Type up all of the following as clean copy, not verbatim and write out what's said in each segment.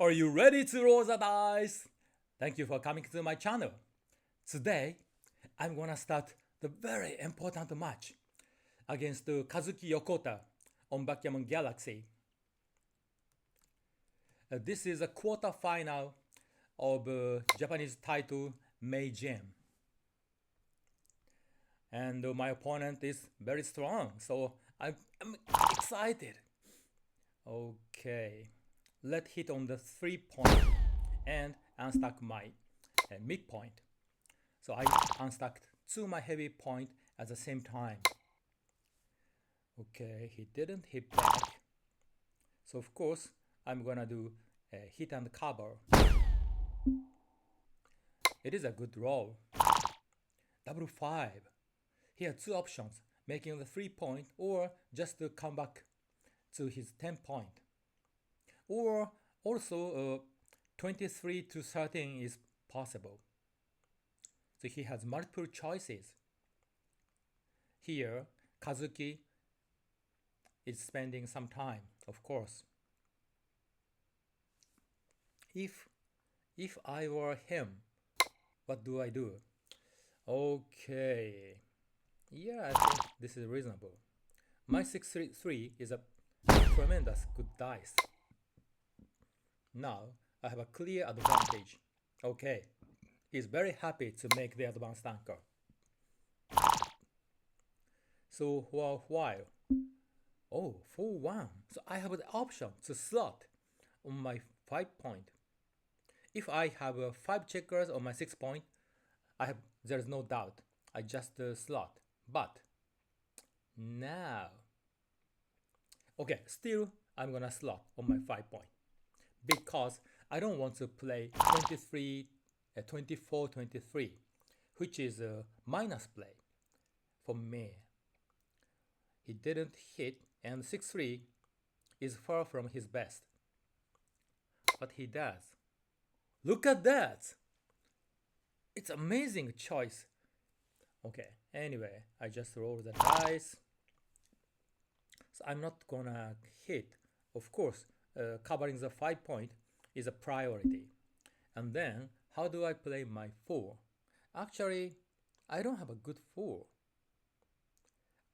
Are you ready to roll the dice? Thank you for coming to my channel. Today, I'm gonna start the very important match against Kazuki Yokota on Backgammon Galaxy. This is a quarter-final of Japanese title Meijin. And my opponent is very strong, so I'm excited. Okay, let's hit on the 3-point and unstack my midpoint. So I unstacked to my heavy point at the same time. Okay, he didn't hit back. So of course, I'm gonna do a hit and cover. It is a good roll. Double 5. He had two options, making the 3-point or just to come back to his 10-point. Or also 23 to 13 is possible. So he has multiple choices. Here, Kazuki is spending some time, of course. If I were him, what do I do? Okay. Yeah, I think this is reasonable. My 6-3 is a tremendous good dice. Now I have a clear advantage. Okay, he's very happy to make the advanced anchor. So for a while, oh, 4-1. So I have the option to slot on my 5-point. If I have 5 checkers on my 6-point, there's no doubt. I just slot. But now, okay, still I'm gonna slot on my 5-point because I don't want to play 24-23, which is a minus play for me. He didn't hit, and 6-3 is far from his best. But he does. Look at that! It's amazing choice. Okay, anyway, I just roll the dice. So I'm not gonna hit. Of course, covering the 5-point is a priority. And then, how do I play my 4? Actually, I don't have a good 4.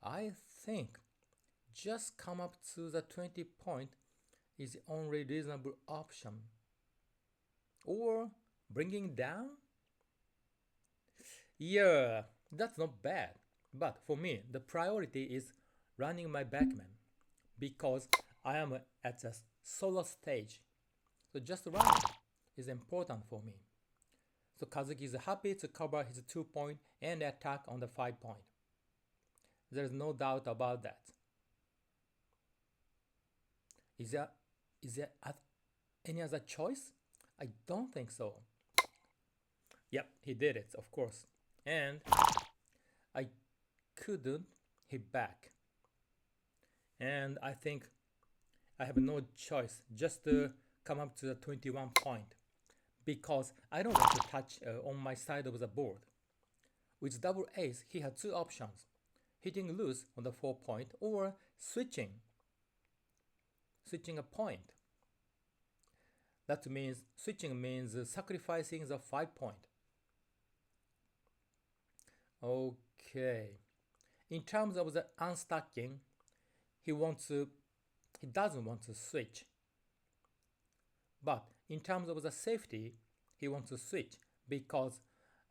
I think just come up to the 20-point is the only reasonable option. Or bringing down? Yeah, that's not bad. But for me, the priority is running my backman because I am at a solo stage. So just running is important for me. So Kazuki is happy to cover his 2-point and attack on the 5-point. There's no doubt about that. Is there any other choice? I don't think so. Yep, he did it, of course. And I couldn't hit back. And I think I have no choice just to come up to the 21-point because I don't want to touch on my side of the board. With double ace, he had two options, hitting loose on the 4-point or switching a point. That means switching means sacrificing the 5-point. Okay. In terms of the unstacking, he doesn't want to switch. But in terms of the safety, he wants to switch because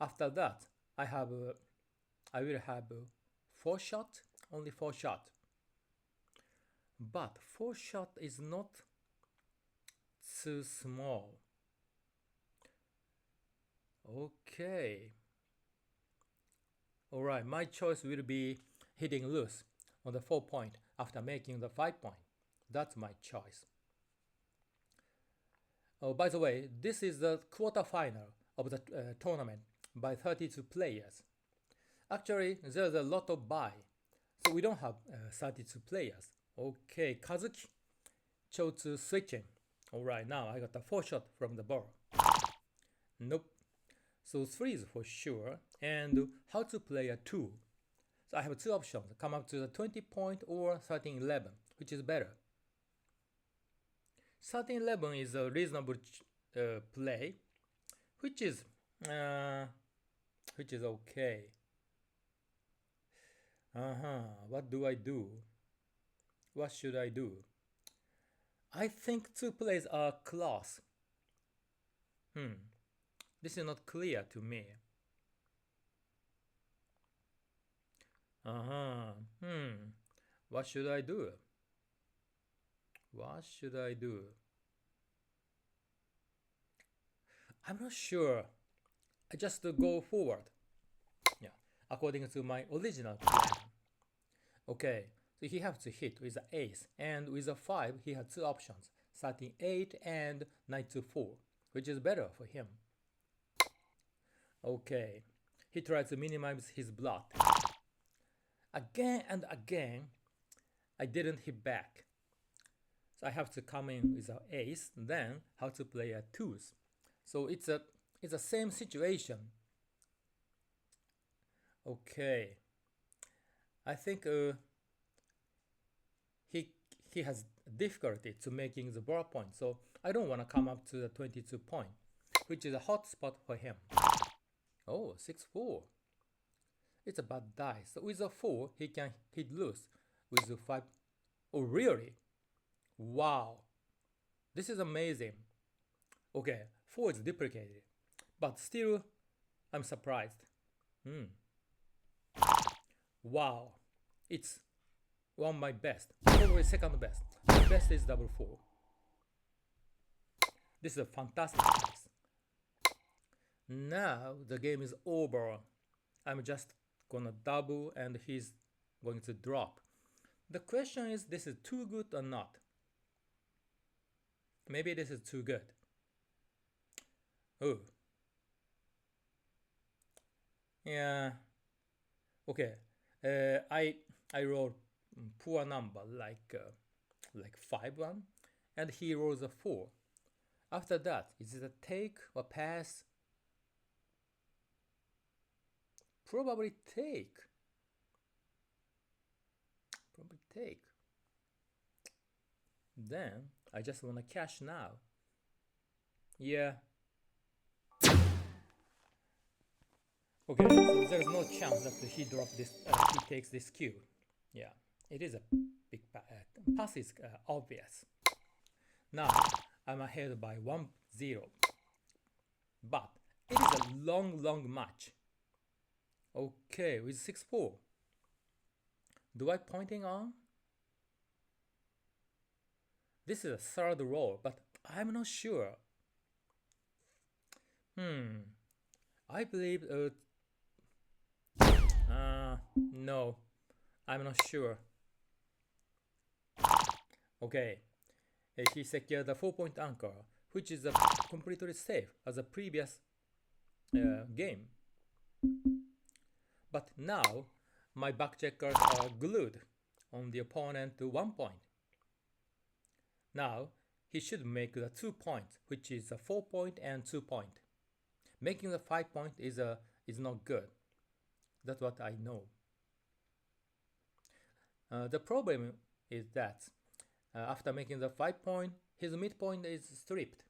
after that I will have 4 shot, only 4 shot. But 4 shot is not too small. Okay. Alright, my choice will be hitting loose on the 4-point after making the 5-point. That's my choice. Oh, by the way, this is the quarterfinal of the tournament by 32 players. Actually, there's a lot of bye, so we don't have 32 players. Okay, Kazuki chose switching. Alright, now I got a 4 shot from the ball. Nope. So 3 is for sure. And how to play a 2? So I have 2 options. Come up to the 20-point or 13-11, which is better. 1311 is a reasonable play, which is okay. What do I do? What should I do? I think two plays are close. This is not clear to me. What should I do? What should I do? I'm not sure. I just go forward. Yeah, according to my original plan. Okay, so he has to hit with an ace, and with a 5 he has two options, 13-8 and knight to 4, which is better for him. Okay, he tries to minimize his blood. Again and again, I didn't hit back. So I have to come in with an ace, then how to play a 2s. So it's the same situation. Okay, I think he has difficulty to making the ball point, so I don't want to come up to the 22 point, which is a hot spot for him. Oh, 6-4. It's a bad dice. So with a 4, he can hit loose. With a 5, oh really? Wow, this is amazing. Okay, 4 is duplicated, but still, I'm surprised. Wow, it's one of my best, probably second best. The best is double 4. This is a fantastic dice. Now the game is over. I'm just gonna double and he's going to drop. The question is, this is too good or not? Maybe this is too good. Oh. Yeah. Okay. I rolled poor number like 5-1, and he rolls a 4. After that, is it a take or pass? Probably take. Probably take. Then I just want to cash now. Yeah. Okay, so there's no chance that he drops this. He takes this cue. Yeah, it is a big pass is obvious. Now I'm ahead by 1-0, but it is a long match. Okay, with 6-4. Do I pointing on? This is a third roll, but I'm not sure. I believe no, I'm not sure. Okay, he secured a 4-point anchor, which is completely safe as a previous game. But now my backcheckers are glued on the opponent to 1 point. Now he should make the 2 points, which is a 4-point and 2-point. Making the 5-point is not good. That's what I know. The problem is that after making the 5-point, his midpoint is stripped.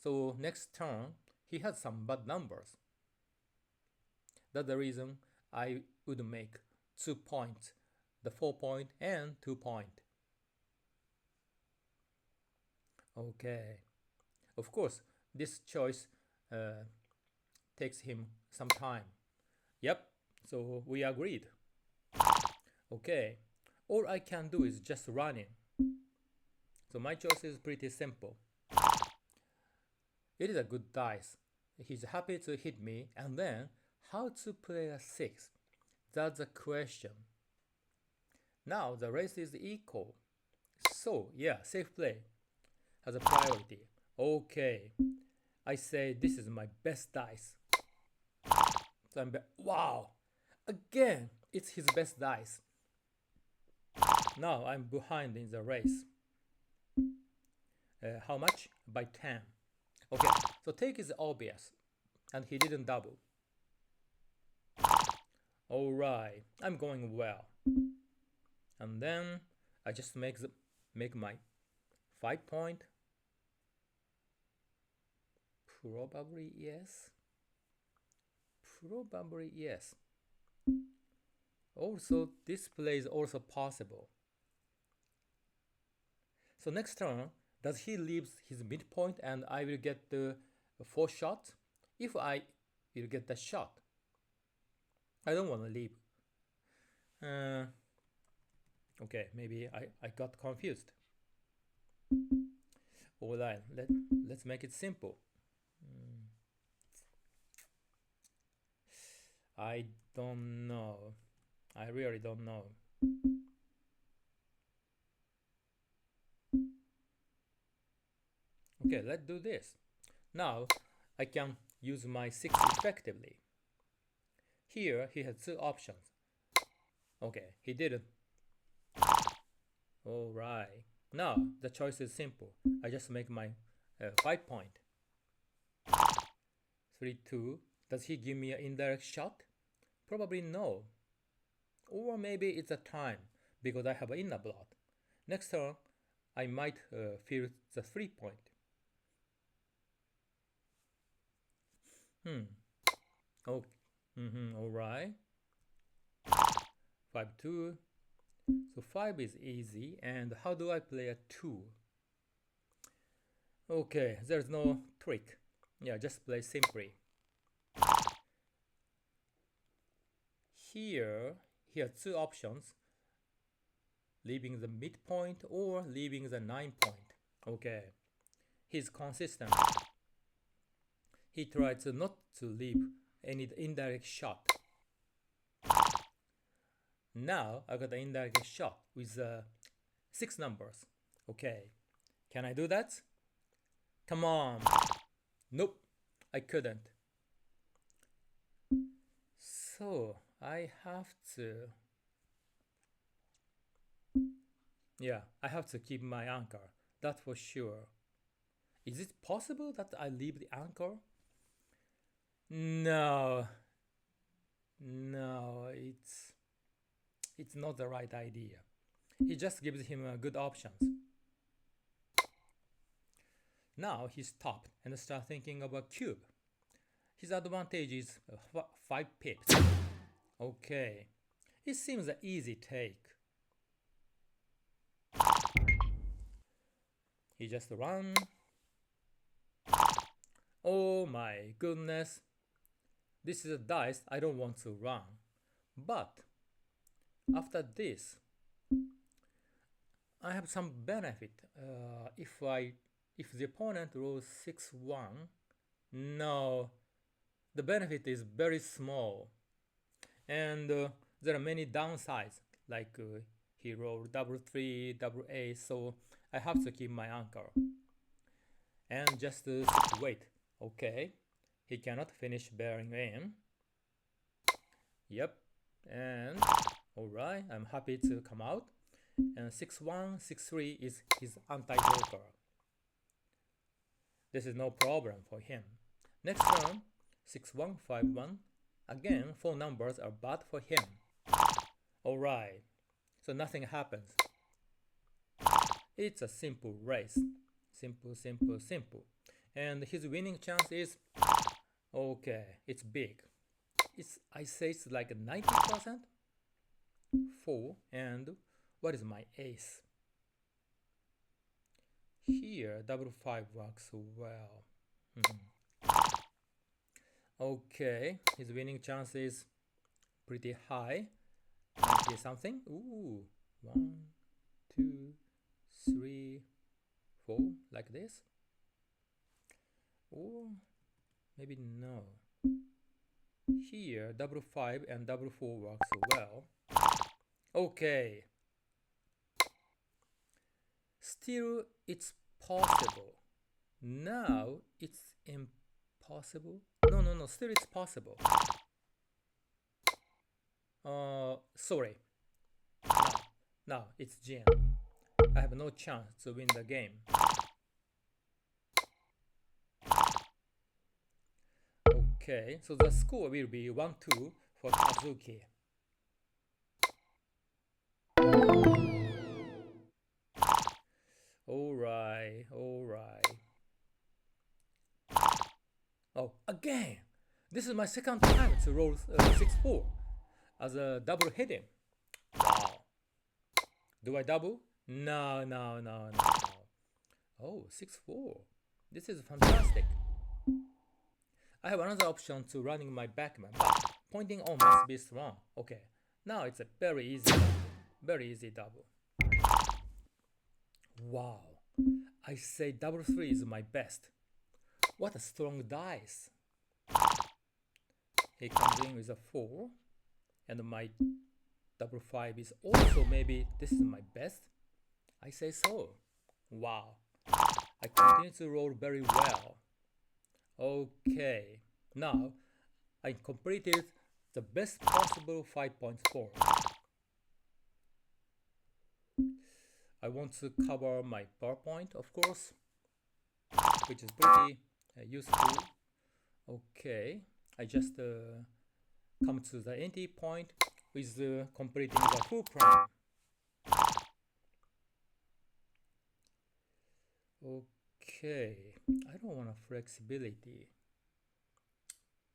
So next turn, he has some bad numbers. That's the reason I would make 2 points, the 4-point and 2-point. Okay. Of course, this choice takes him some time. Yep, so we agreed. Okay, all I can do is just running. So my choice is pretty simple. It is a good dice. He's happy to hit me, and then how to play a 6? That's the question. Now the race is equal. So yeah, safe play has a priority. Okay, I say this is my best dice. So wow, again, it's his best dice. Now I'm behind in the race. How much? By 10. Okay, so take is obvious, and he didn't double. Alright, I'm going well. And then I just make my 5-point Probably yes. Probably yes. Also, this play is also possible. So next turn, does he leave his midpoint and I will get the 4 shot? If I will get the shot, I don't want to leave. Okay, maybe I got confused. Alright, let's make it simple. I don't know. I really don't know. Okay, let's do this. Now I can use my 6 effectively. Here he has 2 options. Okay, he didn't. Alright. Now the choice is simple. I just make my 5 point. 3, 2. Does he give me an indirect shot? Probably no. Or maybe it's a time because I have an inner blood. Next turn, I might feel the 3 point. Oh, alright. 5, 2. So 5 is easy. And how do I play a 2? Okay, there's no trick. Yeah, just play simply. Here, he has 2 options. Leaving the midpoint or leaving the 9 point. Okay, he's consistent. He tries not to leave any indirect shot. Now I got the indirect shot with 6 numbers. Okay, can I do that? Come on. Nope, I couldn't. So I have to... Yeah, I have to keep my anchor. That's for sure. Is it possible that I leave the anchor? No. No, it's not the right idea. It just gives him good options. Now he stopped and started thinking about cube. His advantage is 5 pips. Okay, it seems an easy take. He just ran. Oh my goodness. This is a dice I don't want to run. But after this, I have some benefit. If the opponent rolls 6-1, no, the benefit is very small. And there are many downsides, like he rolled double 3, double 8, so I have to keep my anchor. And just wait. Okay, he cannot finish bearing in. Yep, and alright, I'm happy to come out. And 6-1, 6-3 is his anti-joker. This is no problem for him. Next turn, 6-1, 5-1. Again, 4 numbers are bad for him. Alright, so nothing happens. It's a simple race. Simple, simple, simple. And his winning chance is, okay, it's big. I say it's like 90%. 4, and what is my ace? Here, double 5 works well. Okay, his winning chance is pretty high. 90 something. Ooh, 1, 2, 3, 4, like this. Or maybe no. Here, double 5 and double 4 works well. Okay. Still, it's possible. Now, it's impossible. No, still it's possible. Sorry. Now, it's Jin. I have no chance to win the game. Okay, so the score will be 1-2 for Kazuki. Alright. Oh, again! This is my second time to roll 6-4 as a double hitting. Wow. Do I double? No, no, no, no. Oh, 6-4. This is fantastic. I have another option to running my backman, but pointing on must be strong. Okay, now it's a very easy double. Wow, I say double 3 is my best. What a strong dice. He comes in with a 4, and my double 5 is also maybe this is my best. I say so. Wow, I continue to roll very well. Okay, now I completed the best possible 5.4. I want to cover my PowerPoint, of course, which is pretty useful. Okay, I just come to the end point with completing the full prime. Okay, I don't want a flexibility.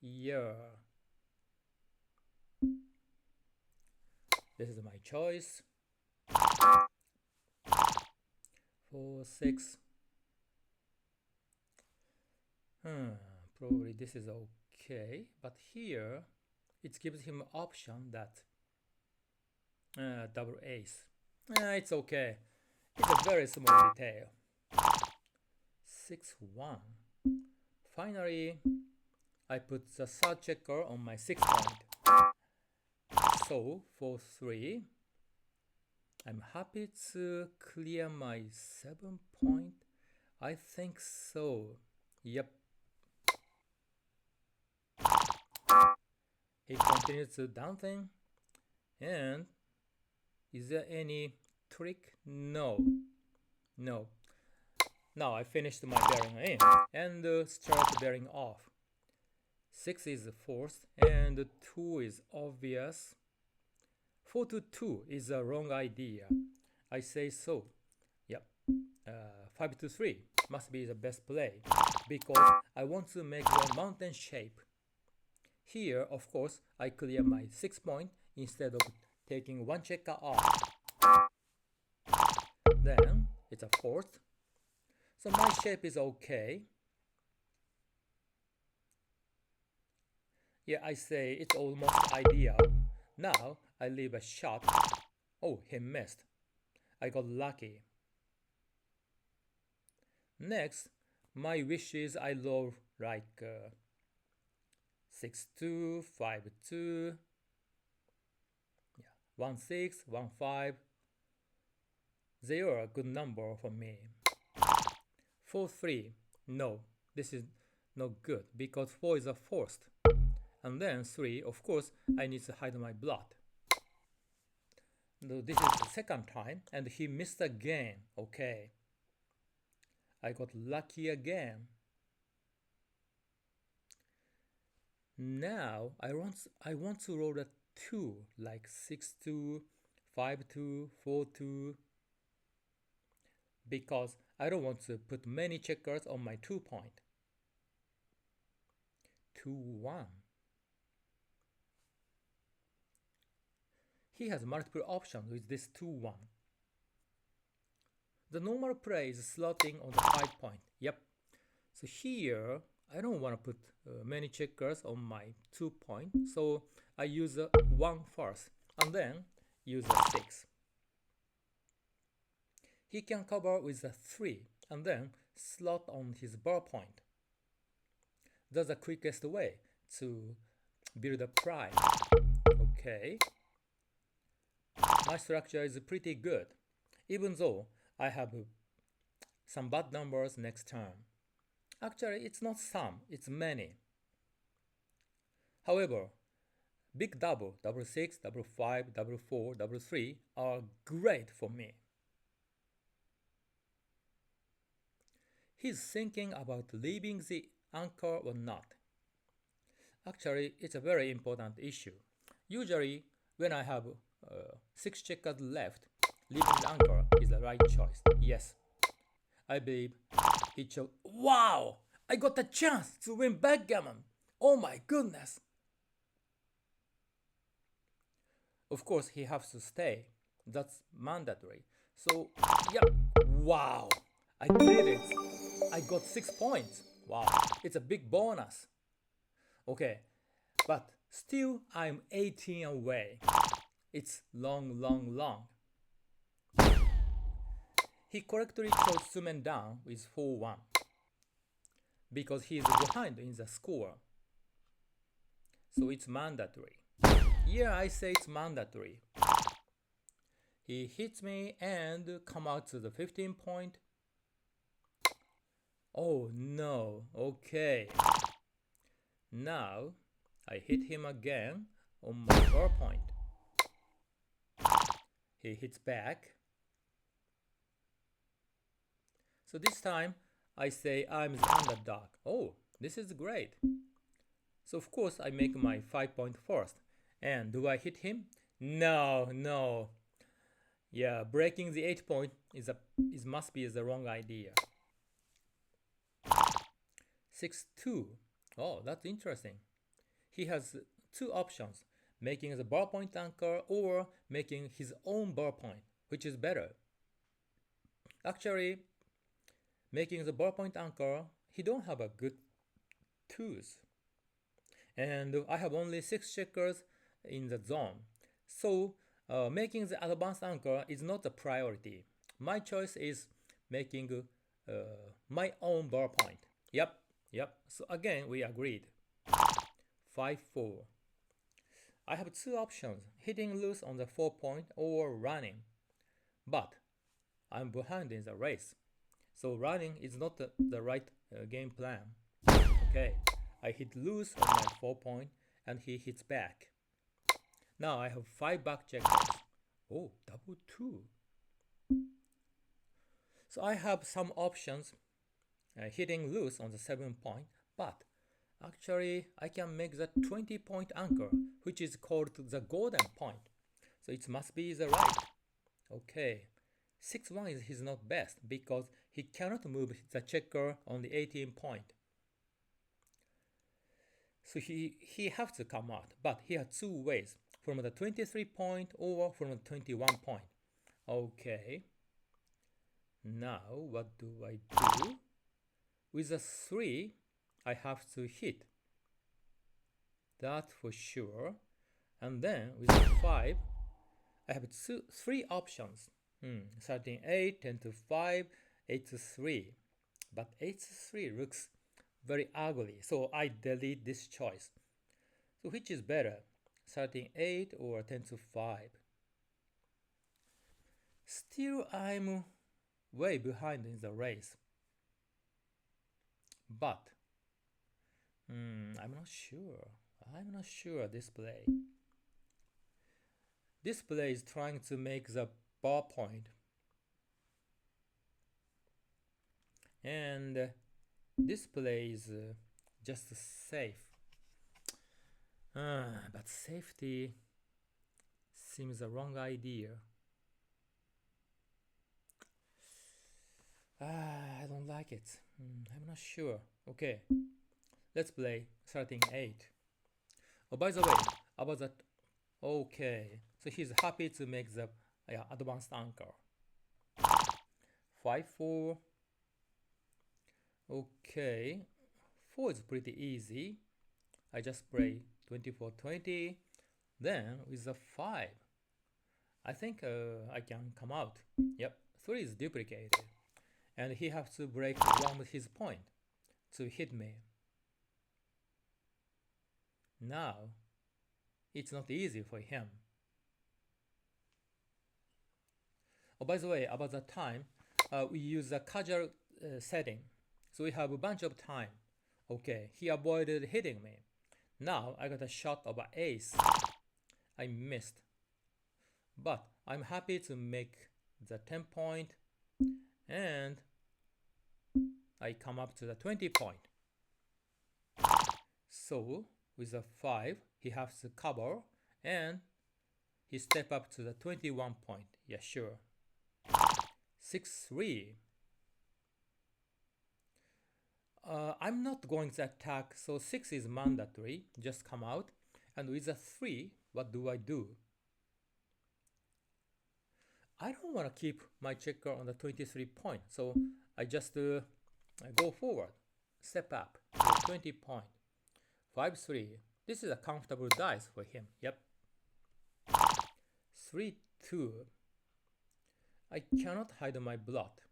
Yeah. This is my choice. 4, 6. Probably this is okay, but here it gives him option that double ace. It's okay. It's a very small detail. 6, 1. Finally, I put the third checker on my 6 point. So, for 3, I'm happy to clear my 7 point. I think so. Yep. He continues to downthing. And is there any trick? No. No. Now I finished my bearing in and start bearing off. 6 is forced and 2 is obvious. 4 to 2 is a wrong idea. I say so. Yep. 5 to 3 must be the best play because I want to make the mountain shape. Here, of course, I clear my 6 point instead of taking one checker off. Then it's a fourth. So my shape is okay. Yeah, I say it's almost ideal. Now I leave a shot. Oh, he missed. I got lucky. Next, my wish is I roll like 6-2, 5-2, yeah, 1-6, 1-5. They are a good number for me. 4-3, no, this is not good because 4 is a forced. And then 3, of course, I need to hide my blood. No, this is the second time and he missed again. Okay. I got lucky again. Now I want to roll a 2 like 6-2, 5-2, 4-2 because I don't want to put many checkers on my 2 point. 2-1. He has multiple options with this 2-1. The normal play is slotting on the 5 point. Yep. So here I don't want to put many checkers on my 2 point. So I use a 1 first and then use a 6. He can cover with a 3 and then slot on his bar point. That's the quickest way to build a prime. Okay. My structure is pretty good, even though I have some bad numbers next turn. Actually, it's not some, it's many. However, big double, double 6, double 5, double 4, double 3 are great for me. He's thinking about leaving the anchor or not. Actually, it's a very important issue. Usually, when I have 6 checkers left, leaving the anchor is the right choice. Yes, I believe he chose. Wow! I got the chance to win backgammon. Oh my goodness. Of course, he has to stay. That's mandatory. So, yeah. Wow. I did it. I got 6 points. Wow. It's a big bonus. Okay. But still, I'm 18 away. It's long, long, long. He correctly chose Sumen down with 4-1 because he is behind in the score. So it's mandatory. Yeah, I say it's mandatory. He hits me and come out to the 15 point. Oh no, okay. Now I hit him again on my 4 point. He hits back. So this time I say I'm the underdog. Oh, this is great. So of course I make my 5 point first. And do I hit him? No, no. Yeah, breaking the 8 point must be the wrong idea. 6-2. Oh, that's interesting. He has 2 options, making the ballpoint anchor or making his own ballpoint, which is better. Actually, making the ballpoint anchor, he don't have a good tools. And I have only 6 checkers in the zone. So making the advanced anchor is not a priority. My choice is making my own ballpoint. Yep. So again, we agreed. 5-4. I have 2 options, hitting loose on the 4 point or running. But I'm behind in the race. So running is not the right game plan. Okay, I hit loose on my 4 point and he hits back. Now I have 5 back checkers. Oh, double 2. So I have some options hitting loose on the 7 point, but actually I can make the 20 point anchor, which is called the golden point. So it must be the right. Okay. 6-1 is not best because he cannot move the checker on the 18 point. So he has to come out, but he has 2 ways, from the 23 point or from the 21 point. Okay. Now what do I do? With a 3, I have to hit. That for sure. And then with a 5, I have 3 options. 13-8, 10-5, 8-3. But 8-3 looks very ugly, so I delete this choice. So which is better, 13-8 or 10-5? Still, I'm way behind in the race. But I'm not sure. I'm not sure this play. This play is trying to make the ballpoint. And this play is just safe. But safety seems the wrong idea. I don't like it. I'm not sure. Okay, let's play 13-8. Oh, by the way, about that. Okay, so he's happy to make the advanced anchor. 5-4. Okay, 4 is pretty easy. I just play 24-20. Then with the 5, I think I can come out. Yep, 3 is duplicated. And he has to break 1 with his point to hit me. Now, it's not easy for him. Oh, by the way, about the time, we use a casual setting. So we have a bunch of time. Okay, he avoided hitting me. Now I got a shot of an ace. I missed. But I'm happy to make the 10 point and I come up to the 20 point. So with a 5, he has to cover and he step up to the 21 point. Yeah, sure. 6-3. I'm not going to attack, so 6 is mandatory. Just come out. And with a 3, what do I do? I don't want to keep my checker on the 23 point, so I just go forward, step up to 20 point. 5-3. This is a comfortable dice for him. Yep. 3-2. I cannot hide my blood.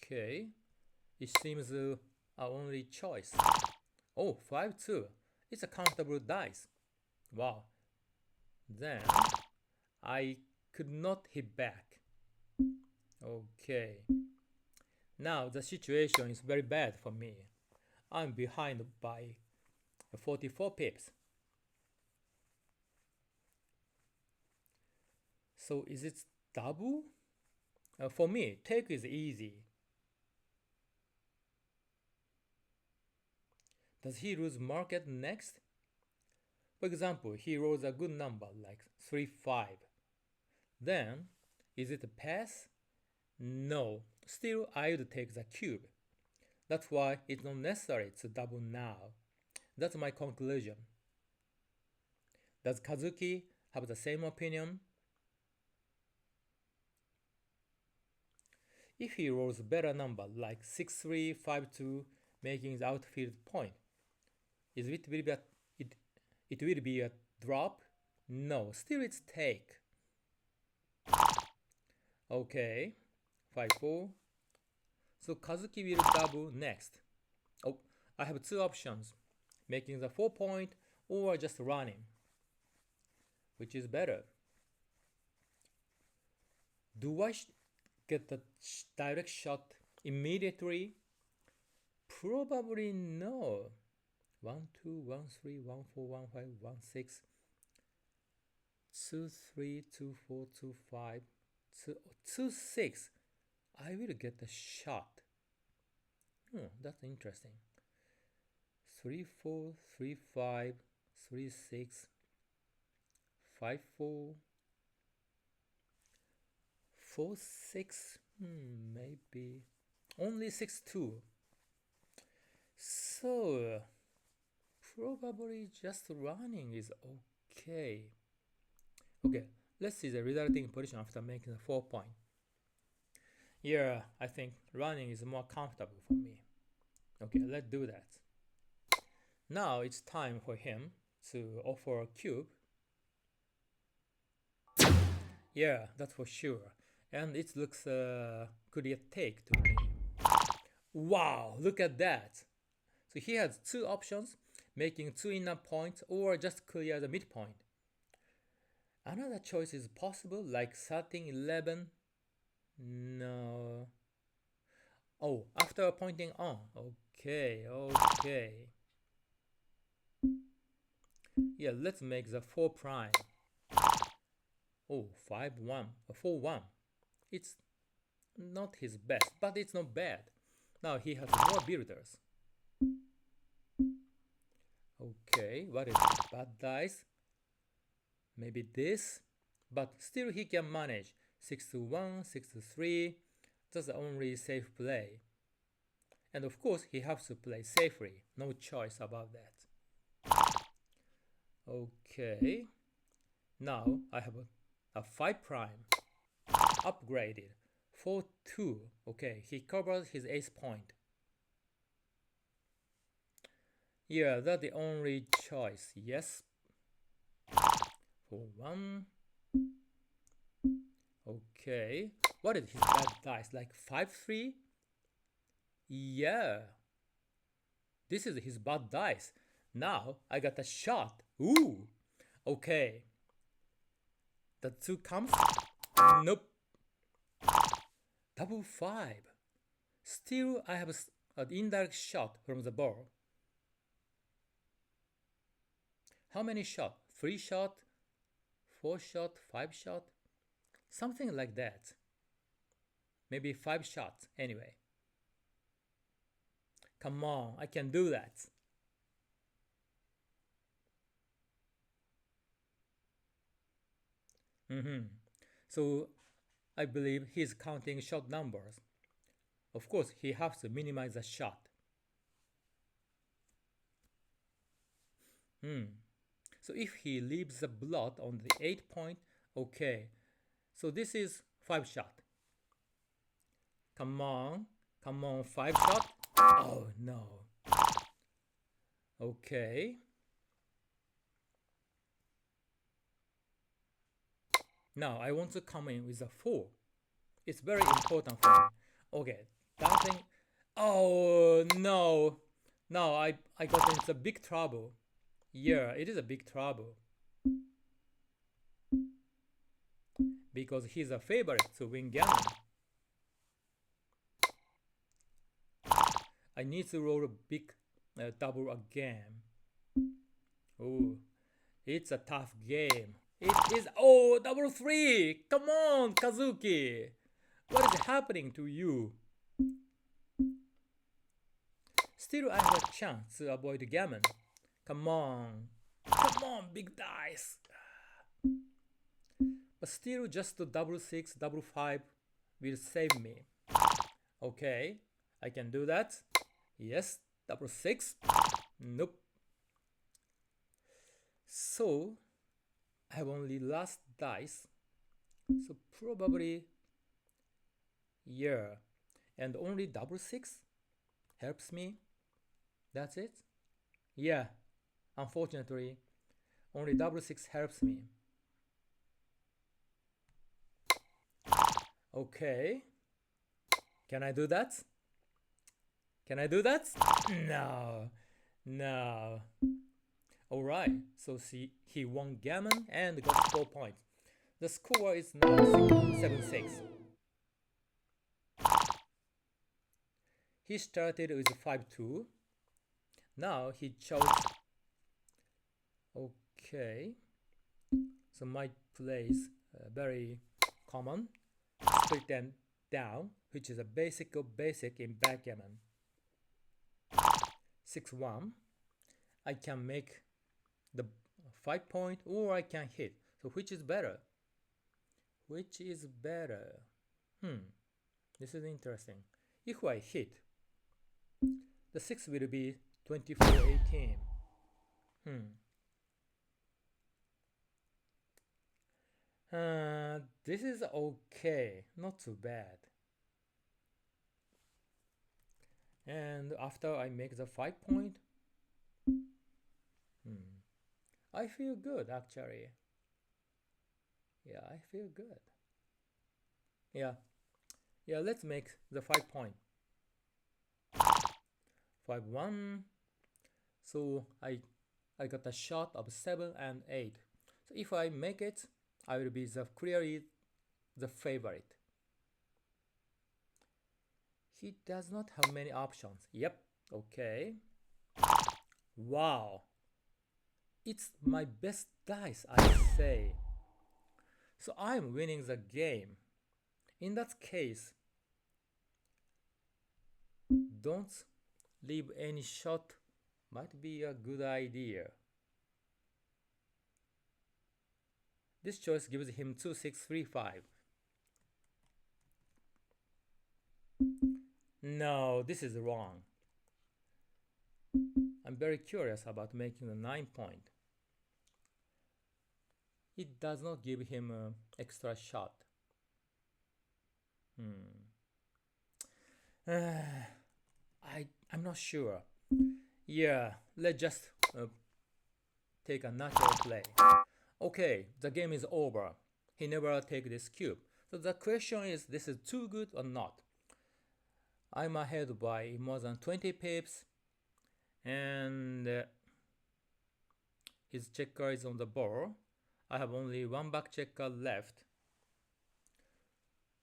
Okay. It seems our only choice. Oh, 5-2. It's a comfortable dice. Wow. Then I could not hit back. Okay. Now the situation is very bad for me. I'm behind by 44 pips. So is it double? For me, take is easy. Does he lose market next? For example, he rolls a good number like 3-5. Then, is it a pass? No. Still, I would take the cube. That's why it's not necessary to double now. That's my conclusion. Does Kazuki have the same opinion? If he rolls a better number like 6-3, 5-2, making the outfield point, it will be a drop? No, still it's take. Okay, 5-4. So Kazuki will double next. Oh, I have two options, making the 4 point or just running. Which is better? Do I get the direct shot immediately? Probably no. 1-2, 1-3, 1-4, 1-5, 1-6, 2-3, 2-4, 2-5, 2-6. I will get the shot. That's interesting. 3-4, 3-5, 3-6, 5-4, 4-6. Maybe only 6-2. So probably just running is okay. Okay, let's see the resulting position after making the 4 point. Yeah, I think running is more comfortable for me. Okay, let's do that. Now it's time for him to offer a cube. Yeah, that's for sure. And it looks could it take to me. Wow, look at that. So he has two options, making 2 inner points or just clear the midpoint. Another choice is possible, like 13-11. No. Oh, after pointing on. Okay. Yeah, let's make the 4 prime. Oh, 5-1, 4-1. It's not his best, but it's not bad. Now he has more builders. Okay, what is this? Bad dice? Maybe this? But still he can manage. 6-1, 6-3. That's the only safe play. And of course he has to play safely. No choice about that. Okay. Now I have a 5 prime. Upgraded. 4-2. Okay, he covers his ace point. Yeah, that's the only choice. Yes. 4-1. Okay. What is his bad dice? Like 5-3? Yeah. This is his bad dice. Now I got a shot. Ooh. Okay. The 2 comes? Nope. Double 5. Still I have an indirect shot from the ball. How many shot? 3 shot? 4 shot? 5 shot? Something like that. Maybe 5 shots anyway. Come on, I can do that. So I believe he's counting shot numbers. Of course, he has to minimize the shot. So if he leaves the blood on the 8 point, okay. So this is 5 shot. Come on, 5 shot. Oh no. Okay. Now I want to come in with a 4. It's very important for me. Okay, dancing. Oh no. Now I got into big trouble. Yeah, it is a big trouble. Because he's a favorite to win gammon. I need to roll a big double again. Oh, it's a tough game. It is, oh, double 3. Come on, Kazuki. What is happening to you? Still, I have a chance to avoid gammon. Come on, big dice. But still, just the double 6, double 5 will save me. Okay, I can do that. Yes, double 6. Nope. So, I have only last dice. So probably, yeah. And only double 6 helps me. That's it. Yeah, unfortunately, only double 6 helps me. Okay. Can I do that? Can I do that? No. No. Alright, so see, he won gammon and got 4 points. The score is now 7-6. He started with 5-2. Now he chose. Okay. So my plays very common. Split them down, which is a basic of basic in backgammon. 6-1. I can make the 5 point or I can hit. So which is better? Which is better? This is interesting. If I hit, the 6 will be 24-18. This is okay, not too bad. And after I make the 5 point, I feel good actually. Yeah, I feel good. Yeah, let's make the 5 point. 5-1. So I got a shot of 7 and 8. So if I make it, I will be clearly the favorite. He does not have many options. Yep, okay. Wow. It's my best dice, I say. So I'm winning the game. In that case, don't leave any shot. Might be a good idea. This choice gives him 2-6-3-5. No, this is wrong. I'm very curious about making a 9 point. It does not give him an extra shot. I'm not sure. Yeah, let's just take a natural play. Okay, the game is over. He never take this cube. So the question is, this is too good or not? I'm ahead by more than 20 pips. And his checker is on the board. I have only one back checker left.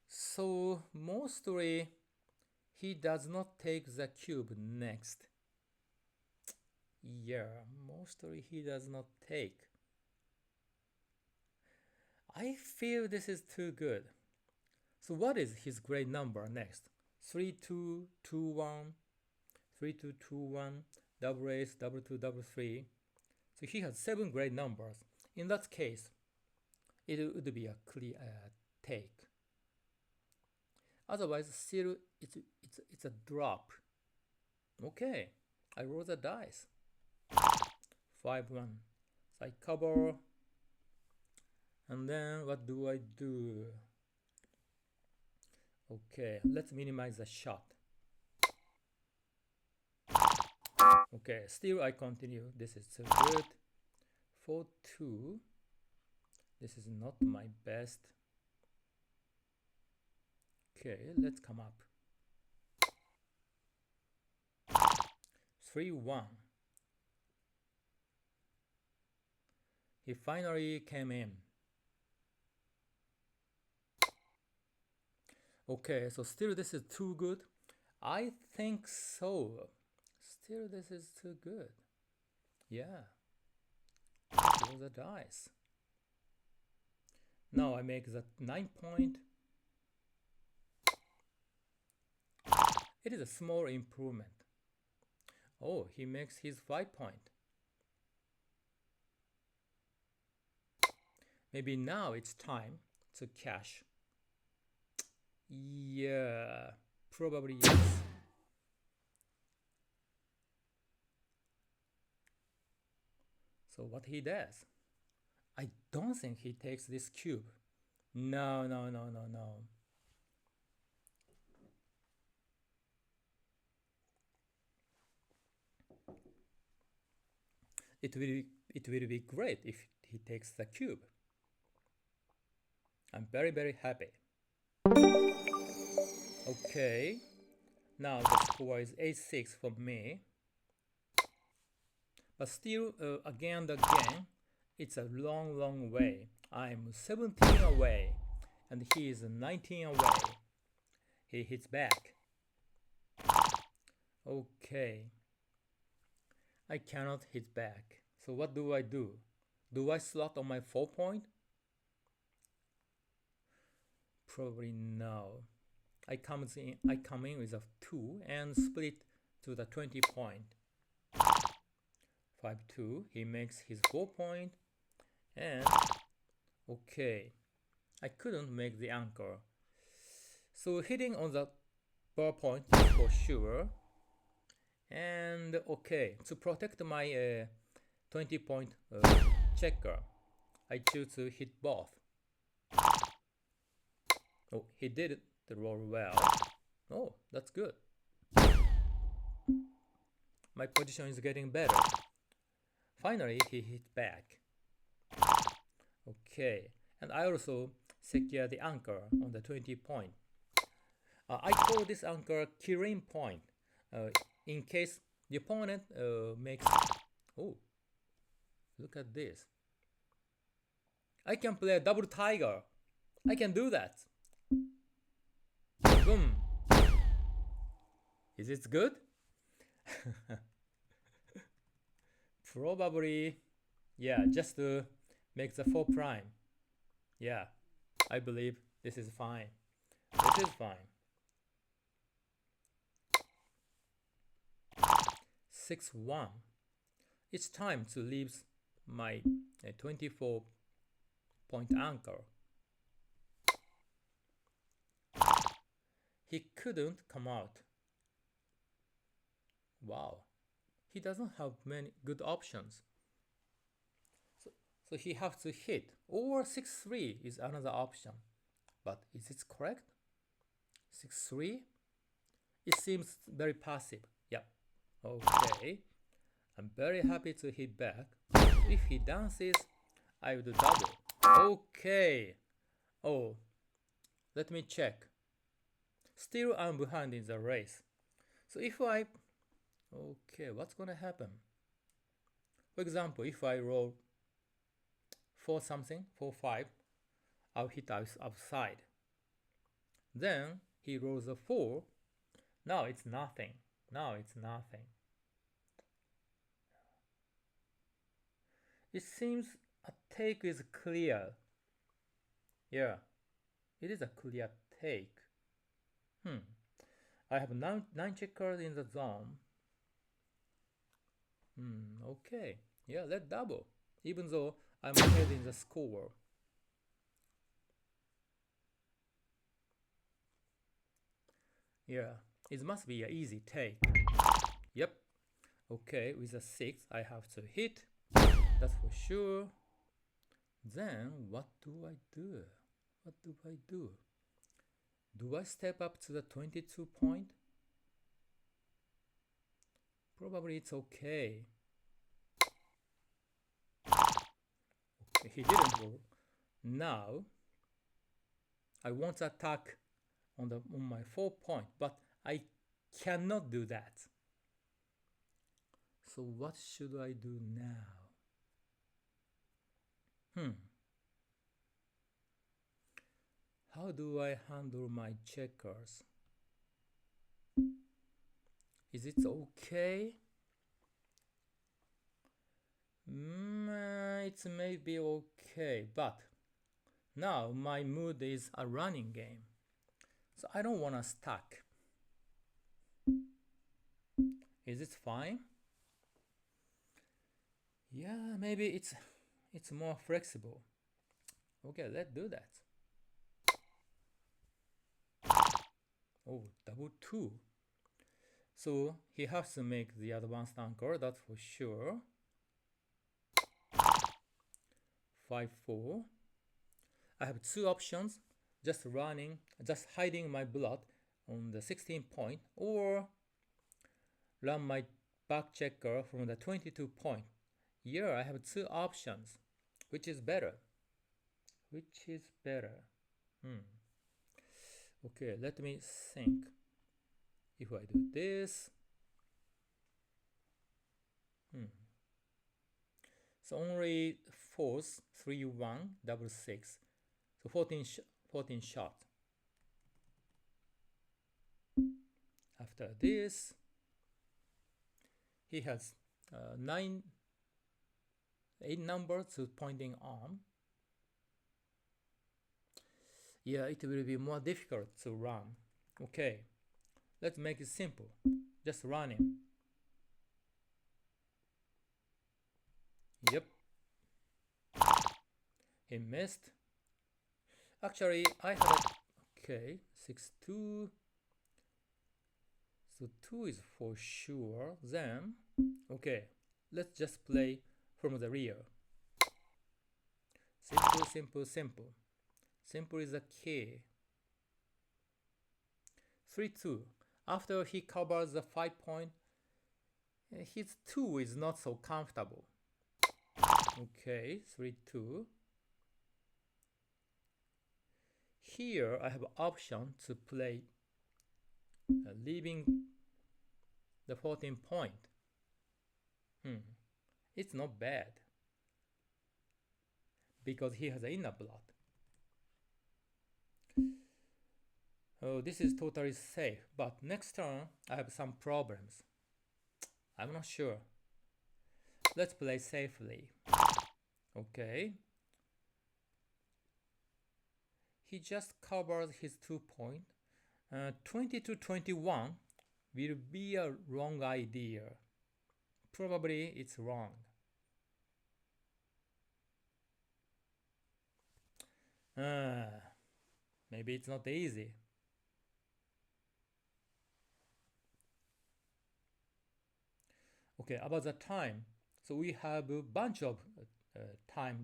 So mostly he does not take the cube next. Yeah, mostly he does not take. I feel this is too good. So what is his great number next? 3-2, 2-1, 3-2, 2-1, double ace, double 2, double 3. So he has 7 great numbers. In that case, it would be a clear take. Otherwise, still it It's a drop. Okay, I roll the dice. 5-1. So I cover. And then what do I do? Okay, let's minimize the shot. Okay, still I continue. This is so good. 4-2. This is not my best. Okay, let's come up. 3-1. He finally came in. Okay, so still this is too good. I think so. Still this is too good. Yeah. Roll the dice. Now I make that 9 point. It is a small improvement. Oh, he makes his 5 point. Maybe now it's time to cash. Yeah, probably yes. So what he does? I don't think he takes this cube. No. It will be great if he takes the cube. I'm very happy. Okay, now the score is 8-6 for me. But still, again, it's a long way. I'm 17 away, and he is 19 away. He hits back. Okay. I cannot hit back. So what do I do? Do I slot on my 4 point? Probably no. I come in with a 2 and split to the 20 point. 5-2. He makes his 4 point. And okay. I couldn't make the anchor. So hitting on the bar point is for sure. And okay, to protect my 20 point checker, I choose to hit both. Oh, he did the roll well. Oh, that's good. My position is getting better. Finally, he hit back. Okay, and I also secure the anchor on the 20 point. I call this anchor Kirin point. In case the opponent makes... Oh, look at this. I can play a double tiger. I can do that. Boom. Is it good? Probably, yeah, just to make the 4 prime. Yeah, I believe this is fine. This is fine. 6-1. It's time to leave my 24 point anchor. He couldn't come out. Wow, he doesn't have many good options. So he has to hit, or 6-3 is another option. But is it correct? 6-3? It seems very passive. Yep. Okay. I'm very happy to hit back. If he dances, I will do double. Okay. Oh, let me check. Still I'm behind in the race. So if I... Okay, what's gonna happen? For example, if I roll 4 something, 4-5, I'll hit outside. Then he rolls a 4. Now it's nothing. It seems a take is clear. Yeah, it is a clear take. I have 9 checkers in the zone. Okay. Yeah, let's double. Even though I'm ahead in the score. Yeah, It must be an easy take. Yep. Okay, with a 6, I have to hit. That's for sure. Then, what do I do? What do I do? Do I step up to the 22 point? Probably it's okay. Okay, he didn't go. Now, I want to attack on my 4 point, but I cannot do that. So what should I do now? How do I handle my checkers? Is it okay? It may be okay, but now my mood is a running game. So I don't want to stuck. Is it fine? Yeah, maybe it's more flexible. Okay, let's do that. Oh, double 2. So he has to make the advanced anchor, that's for sure. 5, 4. I have 2 options, just hiding my blood on the 16 point, or run my back checker from the 22 point. Here I have 2 options. Which is better? Which is better? Okay, let me think. If I do this, so only fourth, 3, 1, double 6. So 14 shot. After this, he has 8 numbers to pointing arm. Yeah, it will be more difficult to run. Okay, let's make it simple. Just run him. Yep. He missed. Actually, I had okay, 6, 2. So 2 is for sure. Then, okay, let's just play from the rear. Simple, simple, simple. Simple is the key. 3, 2. After he covers the 5 point, his 2 is not so comfortable. Okay, 3, 2. Here I have option to play leaving the 14 point. It's not bad because he has inner blood. Oh, this is totally safe, but next turn I have some problems. I'm not sure. Let's play safely. Okay. He just covered his 2 point. 20 to 21 will be a wrong idea. Probably it's wrong. Maybe it's not easy. Okay, about the time. So we have a bunch of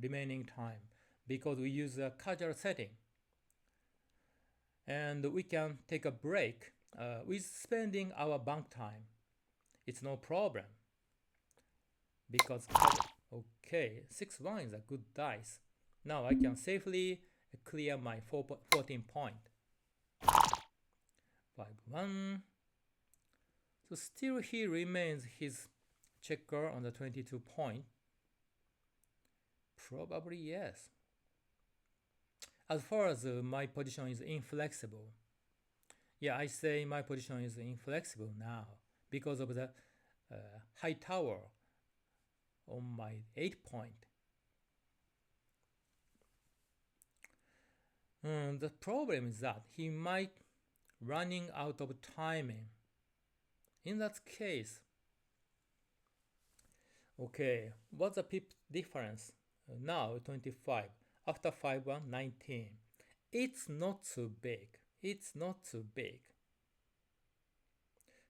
remaining time, because we use a casual setting. And we can take a break with spending our bank time. It's no problem. Because, okay, 6-1 is a good dice. Now I can safely clear my 14 point. 5-1. So still he remains his checker on the 22 point. Probably yes. As far as my position is inflexible. Yeah, I say my position is inflexible now because of the high tower on my 8 point. The problem is that he might running out of timing. In that case, okay, what's the pip difference? Now 25. After 5-1, 19. It's not too big. It's not too big.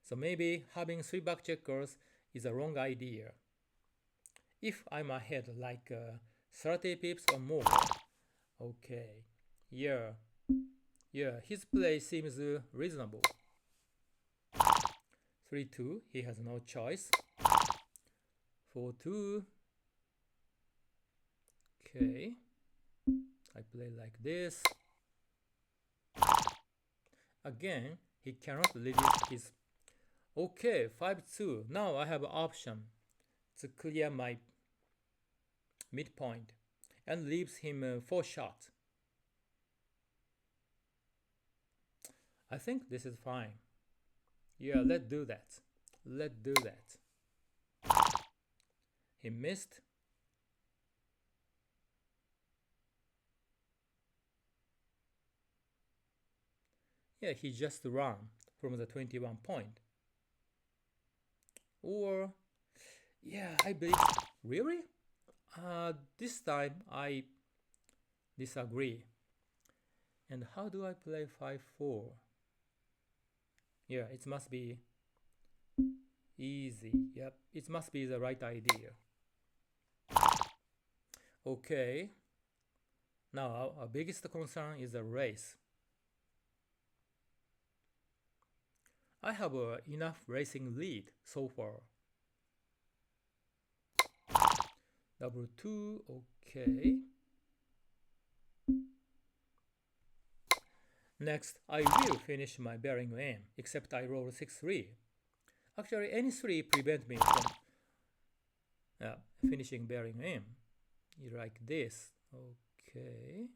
So maybe having 3 back checkers is a wrong idea. If I'm ahead like 30 pips or more, okay, yeah, his play seems reasonable. 3-2, he has no choice. 4-2, okay, I play like this. Again, he cannot release his. Okay, 5-2. Now I have an option to clear my midpoint and leaves him 4 shots. I think this is fine. Yeah, let's do that. Let's do that. He missed. Yeah, he just ran from the 21 point. Or, yeah, I believe. Really? This time I disagree. And how do I play 5-4? Yeah, it must be easy. Yep, it must be the right idea. Okay. Now, our biggest concern is the race. I have enough racing lead so far. Double 2, okay. Next, I will finish my bearing aim, except I roll 6-3. Actually, any 3 prevent me from finishing bearing aim. Like this. Okay.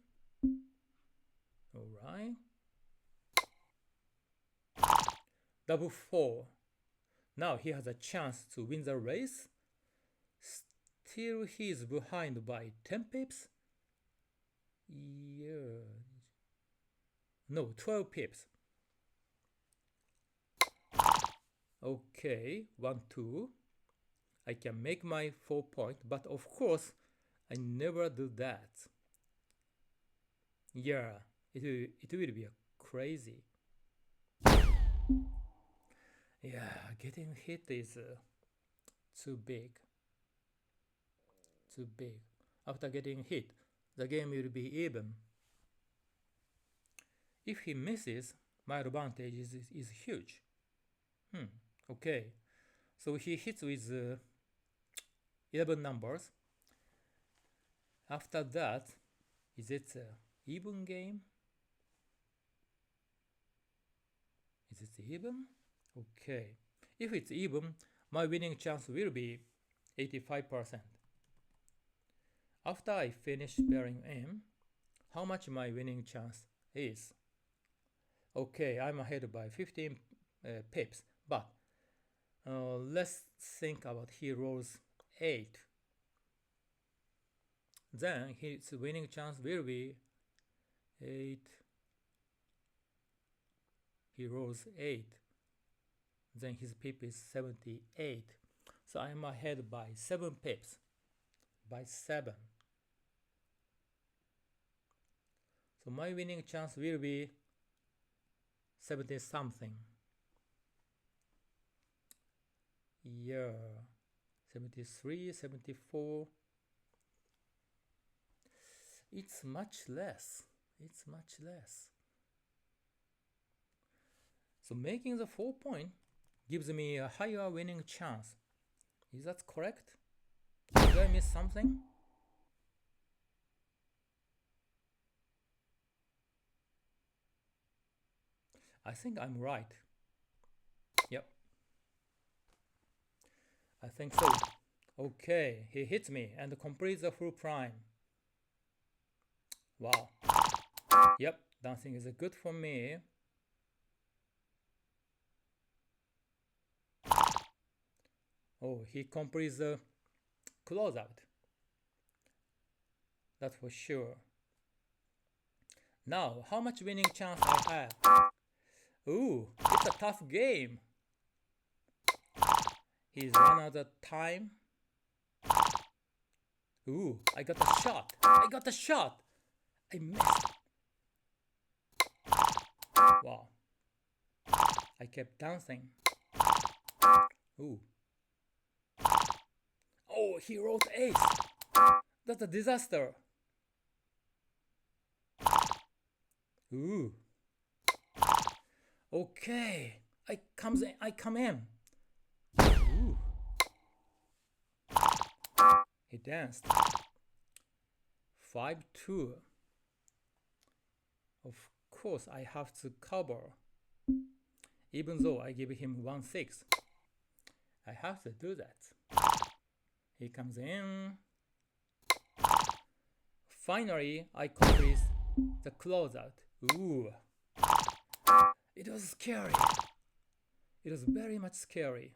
Alright. Double 4. Now he has a chance to win the race. Still he is behind by 10 pips. Yeah. No, 12 pips. Okay, 1-2. I can make my 4 point, but of course I never do that. Yeah, it will be crazy. Yeah, getting hit is too big. Too big. After getting hit, the game will be even. If he misses, my advantage is huge. Okay. So he hits with 11 numbers. After that, is it an even game? Is it even? Okay. If it's even, my winning chance will be 85%. After I finish bearing aim, how much my winning chance is? Okay, I'm ahead by 15 pips, but let's think about he rolls 8. Then his winning chance will be 8. He rolls 8. Then his pip is 78. So I'm ahead by 7 pips. By 7. So my winning chance will be 70 something. Yeah. 73, 74. It's much less. It's much less. So making the 4 point gives me a higher winning chance. Is that correct? Did I miss something? I think I'm right. Yep. I think so. Okay, he hits me and completes the full prime. Wow. Yep, dancing is good for me. Oh, he completes the closeout. That's for sure. Now, how much winning chance I have? Ooh, it's a tough game. He's run out of time. Ooh, I got a shot. I got a shot. I missed. Wow. I kept dancing. Ooh. Oh, he wrote ace. That's a disaster. Ooh. Okay. I come in. Ooh. He danced. 5-2. Of course, I have to cover. Even though I give him 1-6. I have to do that. He comes in. Finally, I complete the closeout. Ooh. It was scary. It was very much scary.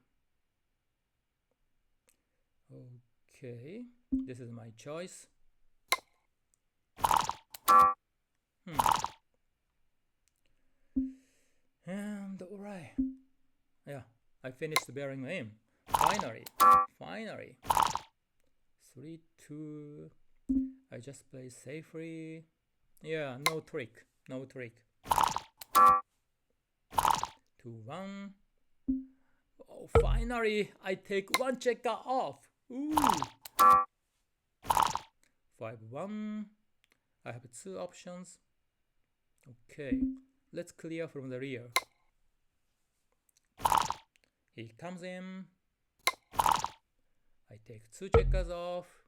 Okay, this is my choice. And alright. Yeah, I finished bearing in. Finally. 3-2. I just play safely. Yeah, no trick. 2-1. Oh, finally, I take one checker off. Ooh. 5-1. I have two options. Okay, let's clear from the rear. He comes in. I take two checkers off.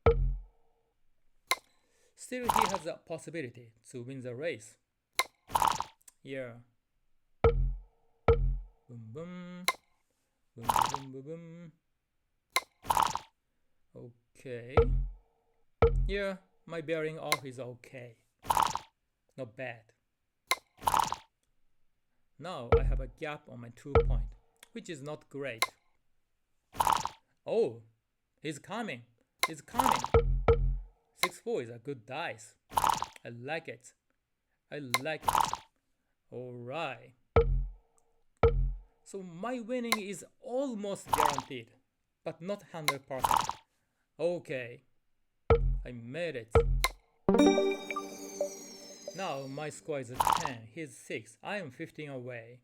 Still, he has a possibility to win the race. Yeah. Boom, boom. Boom, boom, boom, boom. Okay. Yeah, my bearing off is okay. Not bad. Now I have a gap on my 2 point, which is not great. Oh, he's coming. 6-4 is a good dice. I like it. Alright. So my winning is almost guaranteed, but not 100%. Okay, I made it. Now my score is 10, he's 6, I am 15 away.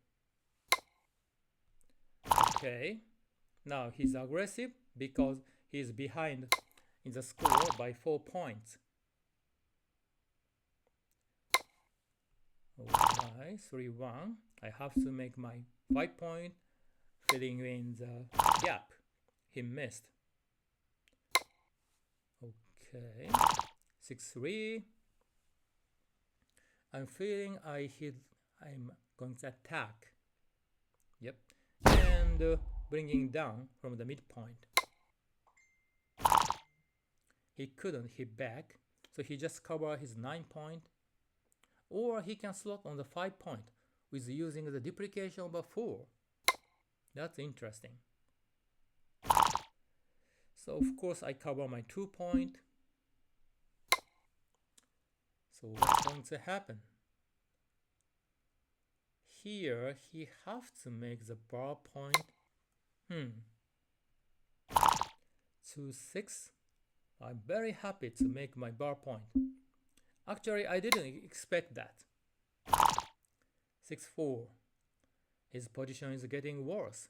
Okay, now he's aggressive because he's behind in the score by 4 points. Alright, 3-1. I have to make my 5 point, filling in the gap. He missed. Okay, 6-3. I'm feeling I'm going to attack. Yep, and bringing down from the midpoint. He couldn't hit back, so he just covered his 9 point. Or he can slot on the 5 point with using the duplication of a 4. That's interesting. So of course I cover my 2 point. So what's going to happen? Here he have to make the bar point. 2-6. I'm very happy to make my bar point. Actually, I didn't expect that. 6-4. His position is getting worse.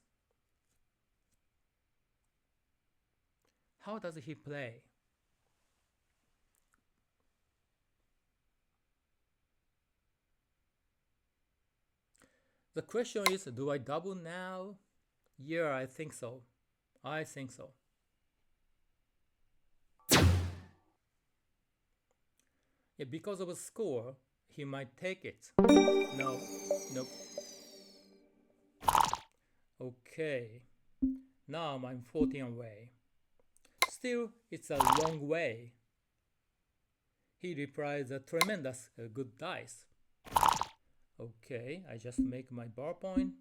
How does he play? The question is, do I double now? Yeah, I think so. Yeah, because of a score, he might take it. No, nope. Okay, now I'm 14 away. Still, it's a long way. He replies a tremendous good dice. Okay, I just make my bar point.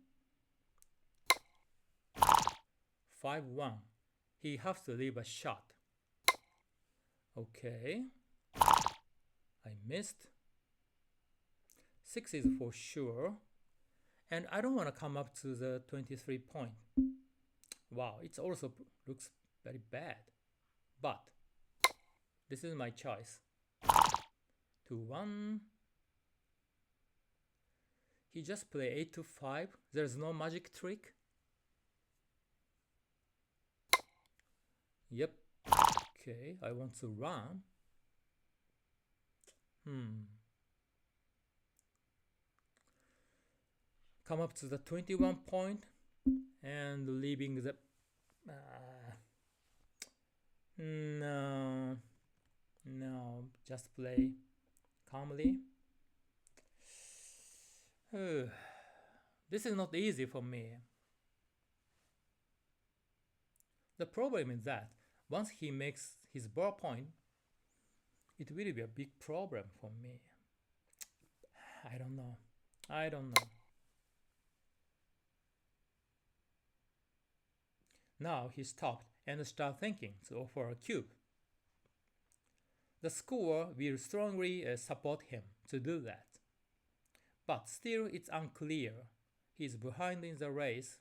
5-1. He has to leave a shot. Okay. I missed. 6 is for sure. And I don't want to come up to the 23 point. Wow, it also looks very bad. But this is my choice. 2-1. He just play 8-5. There's no magic trick. Yep. Okay, I want to run. Come up to the 21 point and leaving the no, just play calmly. This is not easy for me. The problem is that once he makes his ball point, it will be a big problem for me. I don't know. Now he stopped and started thinking to offer a cube. The score will strongly support him to do that. But still it's unclear. He is behind in the race.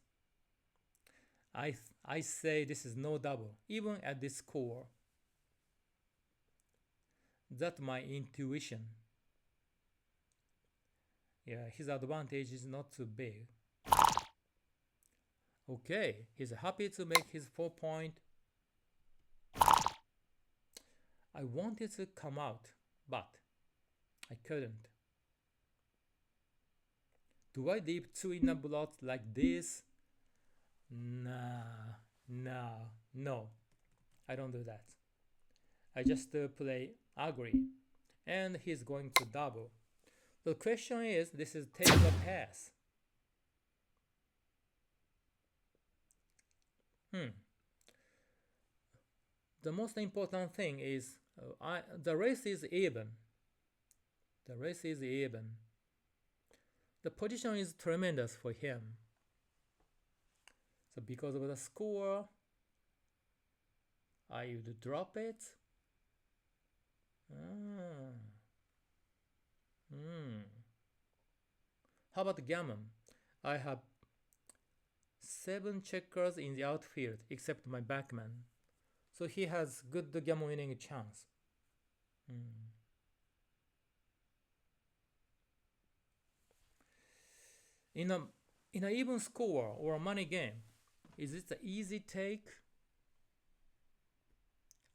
I say this is no double, even at this score. That's my intuition. Yeah, his advantage is not too big. Okay, he's happy to make his 4 point. I wanted to come out, but I couldn't. Do I leave 2 inner blocks like this? No. I don't do that. I just play agree, and he's going to double. The question is, this is take a pass. The most important thing is the race is even. The race is even. The position is tremendous for him. So because of the score, I would drop it. How about gammon? I have 7 checkers in the outfield except my backman. So he has good gammon winning chance. In an even score or a money game, is it an easy take?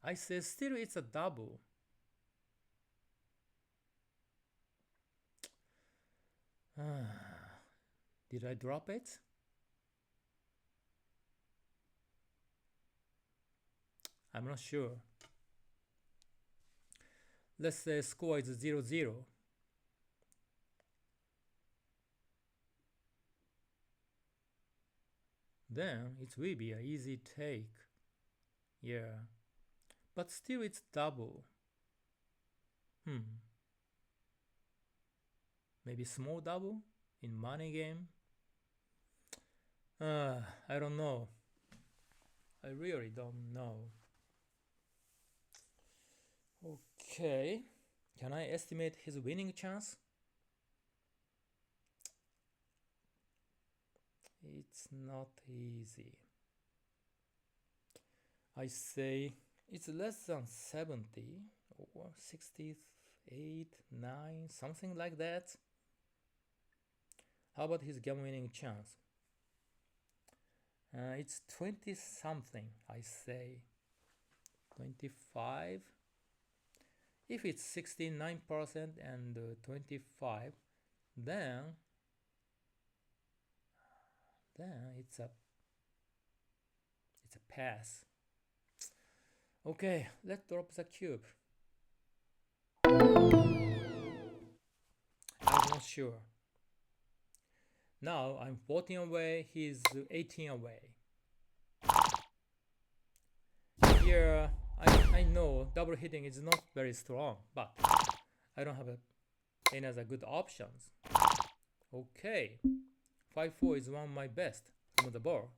I say still it's a double. Did I drop it? I'm not sure. Let's say score is 0-0. Then it will be an easy take. Yeah. But still it's double. Maybe small double in money game? I don't know. I really don't know. Okay. Can I estimate his winning chance? It's not easy. I say it's less than 70 or 68, 9, something like that. How about his game winning chance? It's 20 something, I say. 25. If it's 69% and 25, then it's a pass. Okay, let's drop the cube. I'm not sure. Now I'm 14 away, he's 18 away. Here, I know double hitting is not very strong, but I don't have any other good options. Okay, 5-4 is one of my best from the ball.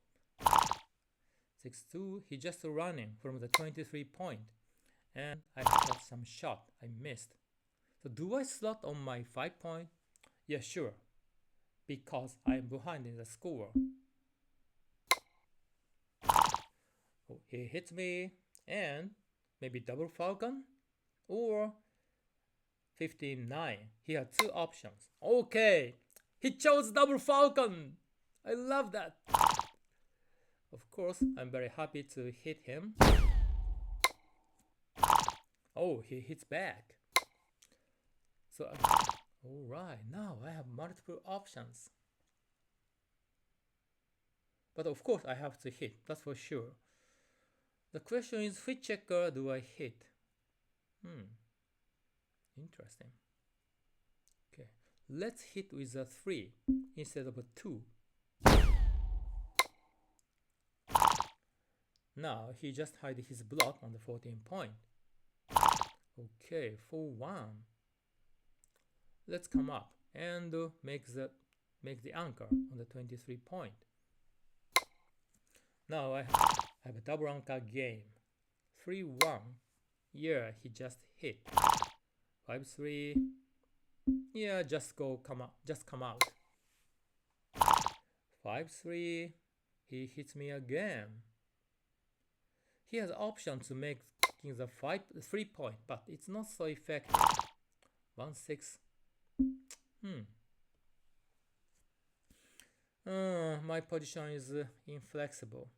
6-2, he just running from the 23 point, and I got some shot I missed. So do I slot on my 5 point? Yeah, sure, because I'm behind in the score. Oh, he hits me, and maybe double falcon or 15-9. He had 2 options. Okay, he chose double falcon. I love that. Of course, I'm very happy to hit him. Oh, he hits back. So, alright, now I have multiple options. But of course I have to hit, that's for sure. The question is, which checker do I hit? Interesting. Okay, let's hit with a 3 instead of a 2. Now he just hid his block on the 14 point. Okay, for 1. Let's come up and make the anchor on the 23 point. Now I have a double anchor game. 3-1. Yeah, he just hit. 5-3. Yeah, just come out. 5-3. He hits me again. He has option to make the 3 point, but it's not so effective. 1-6. My position is inflexible.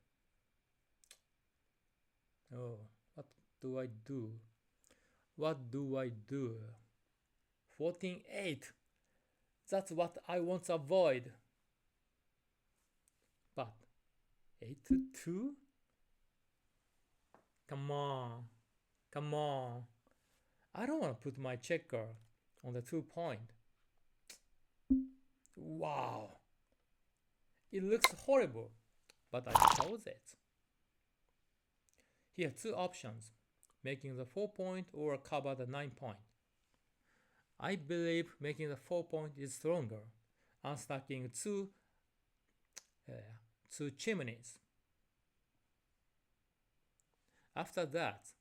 Oh, what do I do? What do I do? 14-8. That's what I want to avoid. But 8-2? Come on. Come on. I don't want to put my checker on the 2 point. Wow. It looks horrible, but I chose it. He has 2 options, making the 4 point or cover the 9 point. I believe making the 4 point is stronger, unstacking two chimneys. After that,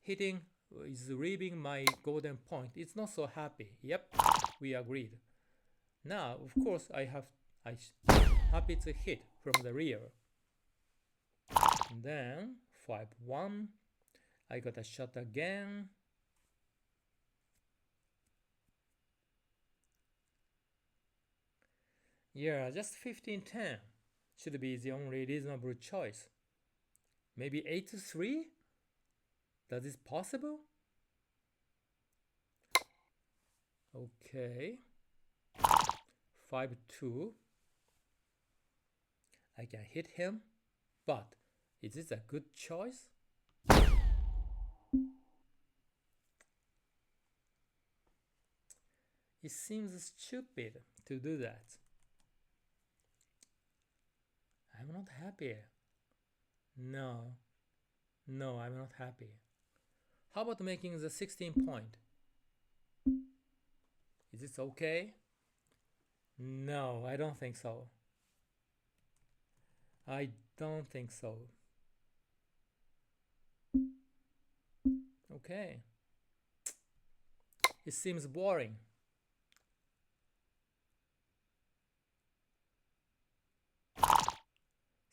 hitting is leaving my golden point. It's not so happy. Yep, we agreed. Now, of course, I'm happy to hit from the rear. And then 5-1. I got a shot again. Yeah, just 15-10 should be the only reasonable choice. Maybe 8-3? Does this possible? Okay. 5-2. I can hit him, but is this a good choice? It seems stupid to do that. I'm not happy. No, I'm not happy. How about making the 16 point? Is this okay? No, I don't think so. I don't think so. Okay. It seems boring.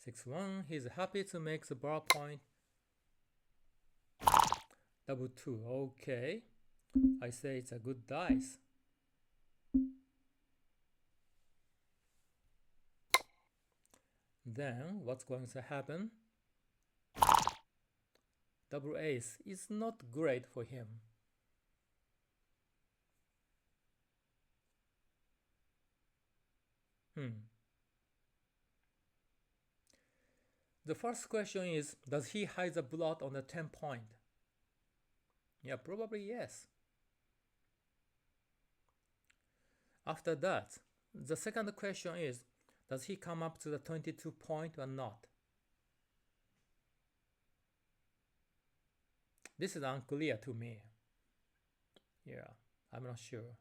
Six-one. He's happy to make the bar point. Double 2. Okay. I say it's a good dice. Then what's going to happen? Double ace is not great for him. The first question is, does he hide the blood on the 10 point? Yeah, probably yes. After that, the second question is, does he come up to the 22 point or not? This is unclear to me. Yeah, I'm not sure.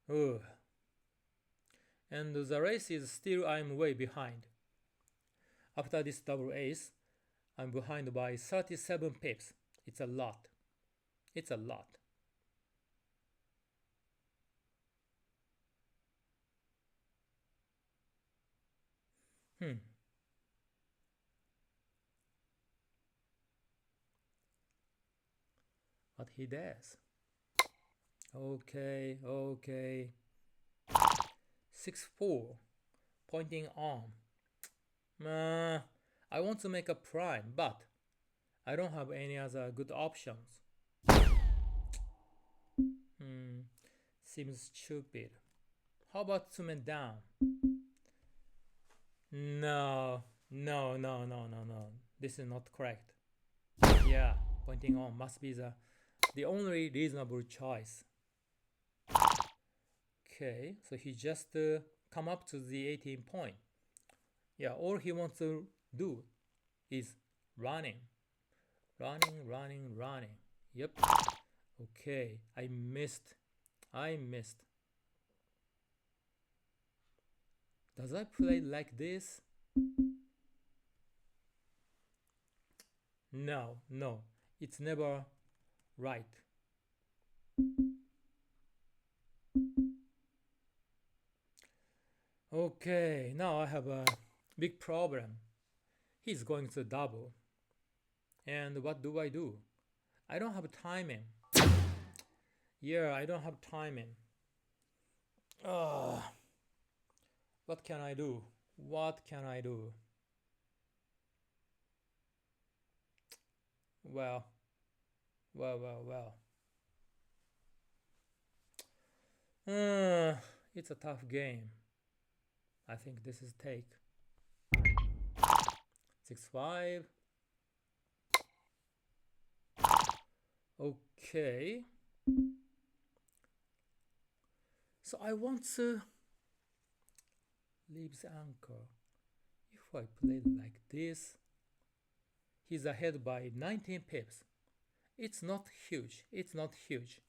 Ugh. And the race is still I'm way behind. After this double ace, I'm behind by 37 pips. It's a lot. It's a lot. But he does. Okay. 6-4. Pointing on. I want to make a prime, but I don't have any other good options. Seems stupid. How about 2 men down? No, no, no, no, no, no. This is not correct. Yeah, pointing on must be the only reasonable choice. Okay, so he just come up to the 18 point. Yeah, all he wants to do is running, running, running, running. Yep. Okay, I missed. I missed. Does I play like this? No, no. It's never right. Okay, now I have a big problem. He's going to double. And what do? I don't have timing. Yeah, I don't have timing. What can I do? What can I do? Well, well. It's a tough game. I think this is take. 6-5. Okay. So I want to leave the anchor. If I play like this, he's ahead by 19 pips. It's not huge. It's not huge.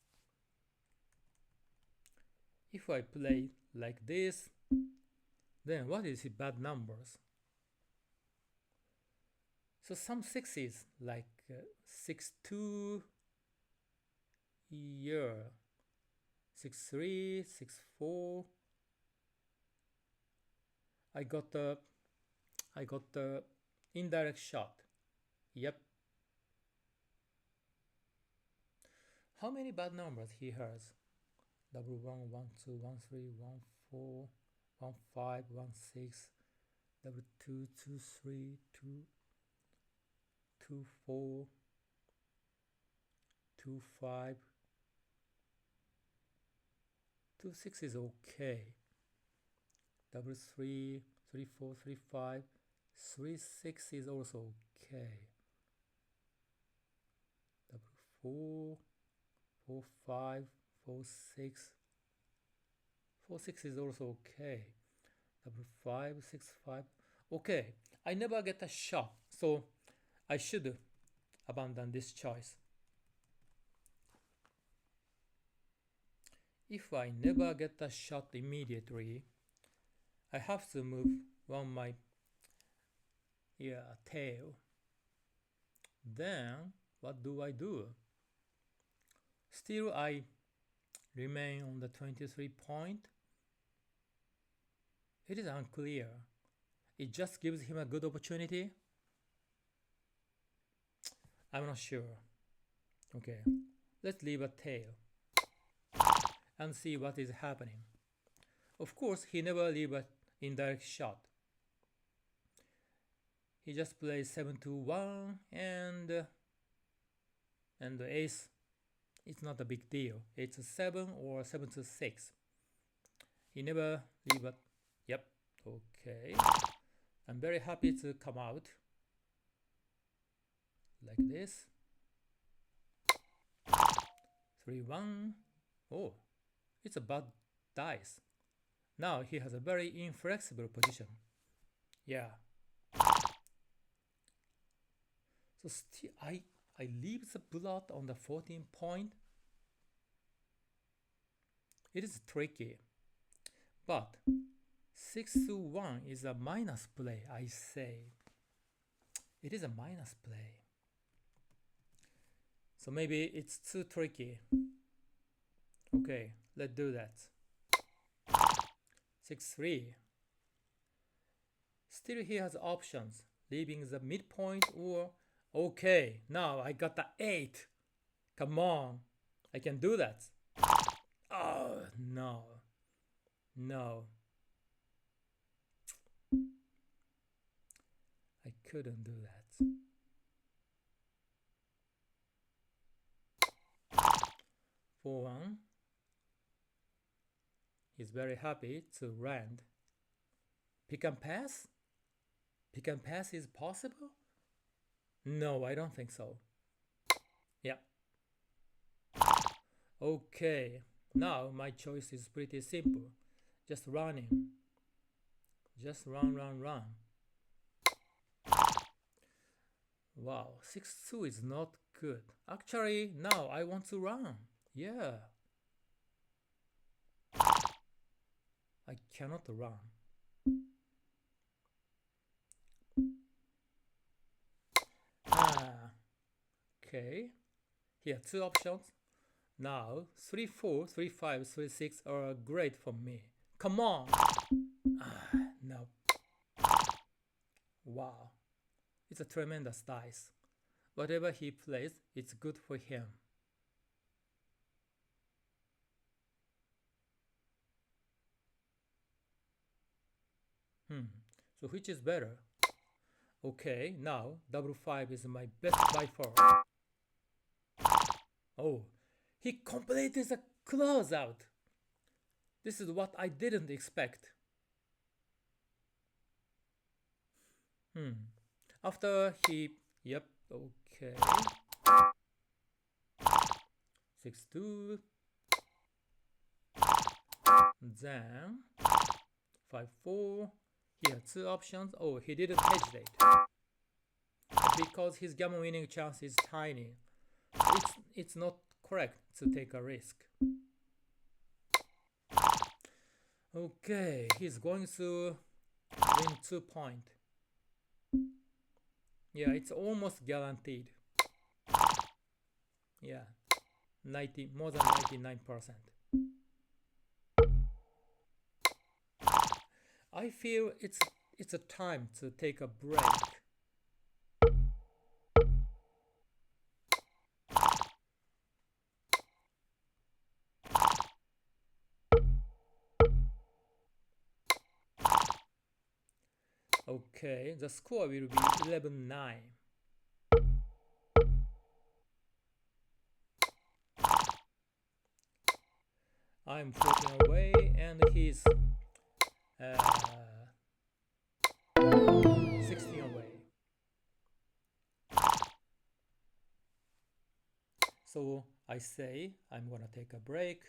If I play like this, then what is his bad numbers? So some sixes like 6-2, yeah, 6-3, 6-4. I got the indirect shot. Yep. How many bad numbers he has? Double 1, 1, 2, 1, 3, 1, 4, 1, 5, 1, 6, double 2, 2, 3, 2, 2, 4, 2, 5, 2, 6 is okay. Double 3, 3, 4, 3, 5, 3, 6 is also okay. Double 4, 4, 5, 4, 6. 4, 6 is also okay. Double 5, 6, 5. Okay, I never get a shot, so I should abandon this choice. If I never get a shot immediately, I have to move on my tail. Then what do? Still I remain on the 23 point. It is unclear. It just gives him a good opportunity. I'm not sure. Okay, let's leave a tail and see what is happening. Of course, he never leave an indirect shot. He just plays 7-1 and the ace. It's not a big deal. It's a 7 or 7-6. He never leave it. Yep. Okay. I'm very happy to come out like this. 3-1. Oh, it's a bad dice. Now he has a very inflexible position. Yeah. So still I leave the blood on the 14 point. It is tricky. But 6-1 is a minus play, I say. It is a minus play. So maybe it's too tricky. Okay, let's do that. 6-3. Still he has options, leaving the midpoint or... Okay, now I got the 8. Come on, I can do that. Oh, no. No. I couldn't do that. very happy to land. Pick and pass? Pick and pass is possible? No, I don't think so. Yeah. Okay, now my choice is pretty simple. Just running. Just run, run, run. Wow, 6-2 is not good. Actually, now I want to run. Yeah. I cannot run. Okay. Here, two options. Now, 3-4, 3-5, 3-6 are great for me. Come on! No. Wow. It's a tremendous dice. Whatever he plays, it's good for him. So which is better? Okay, now double 5 is my best by far. Oh, he completed the closeout. This is what I didn't expect. After he, yep, okay. 6-2. Then 5-4. Here, two options. Oh, he didn't hesitate. Because his gammon winning chance is tiny. It's not correct to take a risk. Okay, he's going to win 2 points. Yeah, it's almost guaranteed. Yeah, more than 99%. I feel it's a time to take a break. Okay, the score will be 11-9. I'm floating away and he's 16 away. So I say I'm gonna take a break